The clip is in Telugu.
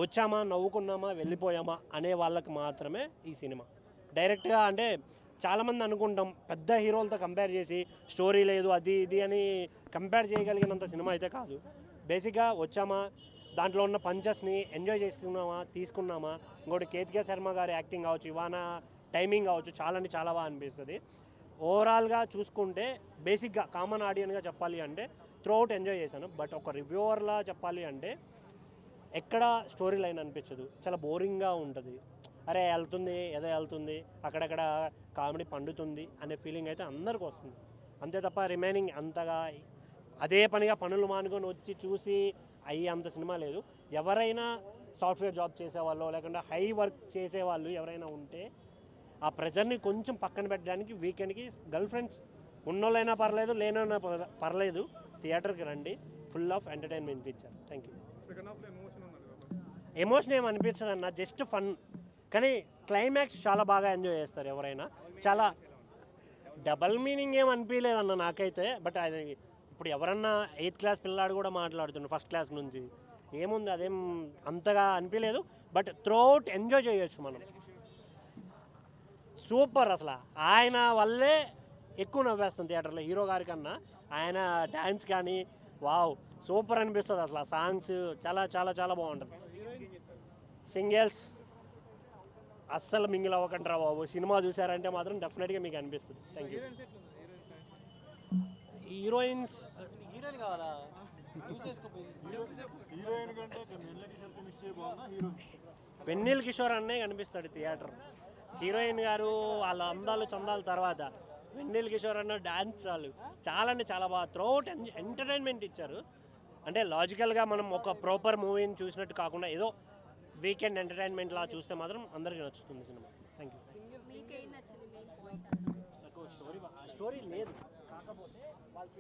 వచ్చామా నవ్వుకున్నామా వెళ్ళిపోయామా అనే వాళ్ళకి మాత్రమే ఈ సినిమా. డైరెక్ట్గా అంటే చాలామంది అనుకుంటాం పెద్ద హీరోలతో కంపేర్ చేసి స్టోరీ లేదు అది ఇది అని కంపేర్ చేయగలిగినంత సినిమా అయితే కాదు. బేసిక్గా వచ్చామా, దాంట్లో ఉన్న పంచెస్ని ఎంజాయ్ చేస్తున్నామా, తీసుకున్నామా. ఇంకోటి కేతికే శర్మ గారి యాక్టింగ్ కావచ్చు, ఇవానా టైమింగ్ కావచ్చు, చాలా అంటే చాలా బాగా అనిపిస్తుంది. ఓవరాల్గా చూసుకుంటే బేసిక్గా కామన్ ఆడియన్గా చెప్పాలి అంటే త్రూఅవుట్ ఎంజాయ్ చేశాను. బట్ ఒక రివ్యూవర్లా చెప్పాలి అంటే ఎక్కడ స్టోరీ లైన్ అనిపించదు, చాలా బోరింగ్గా ఉంటుంది. అరే వెళ్తుంది ఏదో వెళ్తుంది, అక్కడక్కడ కామెడీ పండుతుంది అనే ఫీలింగ్ అయితే అందరికీ వస్తుంది. అంతే తప్ప రిమైనింగ్ అంతగా అదే పనిగా పనులు మానుకొని వచ్చి చూసి అయ్యి అంత సినిమా లేదు. ఎవరైనా సాఫ్ట్వేర్ జాబ్ చేసేవాళ్ళు లేకుండా హై వర్క్ చేసేవాళ్ళు ఎవరైనా ఉంటే ఆ ప్రెజర్ని కొంచెం పక్కన పెట్టడానికి వీకెండ్కి గర్ల్ ఫ్రెండ్స్ ఉన్నోళ్ళైనా పర్లేదు, లేనైనా పర్లేదు, థియేటర్కి రండి. ఫుల్ ఆఫ్ ఎంటర్టైన్మెంట్ ఇచ్చారు. Thank you. ఎమోషన్ ఏమి అనిపించదు అన్న, జస్ట్ ఫన్. కానీ క్లైమాక్స్ చాలా బాగా ఎంజాయ్ చేస్తారు ఎవరైనా. చాలా డబల్ మీనింగ్ ఏం అనిపించలేదన్న నాకైతే. బట్ అది ఇప్పుడు ఎవరన్నా 8th క్లాస్ పిల్లాడు కూడా మాట్లాడుతుండ్రు ఫస్ట్ క్లాస్ నుంచి, ఏముంది అదేం అంతగా అనిపించలేదు. బట్ త్రూఅవుట్ ఎంజాయ్ చేయొచ్చు మనం. సూపర్ అసలు, ఆయన వల్లే ఎక్కువ నవ్వేస్తుంది థియేటర్లో హీరో గారి కన్నా. ఆయన డ్యాన్స్ కానీ వావ్ సూపర్ అనిపిస్తుంది అసలు. ఆ సాంగ్స్ చాలా చాలా చాలా బాగుంటుంది. సింగిల్స్ అస్సలు మింగిల్ అవ్వకండి రా బాబు, సినిమా చూసారంటే మాత్రం డెఫినెట్గా మీకు అనిపిస్తుంది. Thank you. హీరోయిన్స్ వెన్నెల కిషోర్ అన్నే కనిపిస్తాడు థియేటర్. హీరోయిన్ గారు వాళ్ళ అందాలు చందాల తర్వాత వెన్నెల కిషోర్ అన్న డాన్స్ చాలా అంటే చాలా బాగా త్రూఅవుట్ ఎంటర్టైన్మెంట్ ఇచ్చారు. అంటే లాజికల్గా మనం ఒక ప్రాపర్ మూవీని చూసినట్టు కాకుండా ఏదో వీకెండ్ ఎంటర్టైన్మెంట్ లా చూస్తే మాత్రం అందరికీ నచ్చుతుంది సినిమా. Thank you. నాకు స్టోరీ లేదు, కాకపోతే వాళ్ళు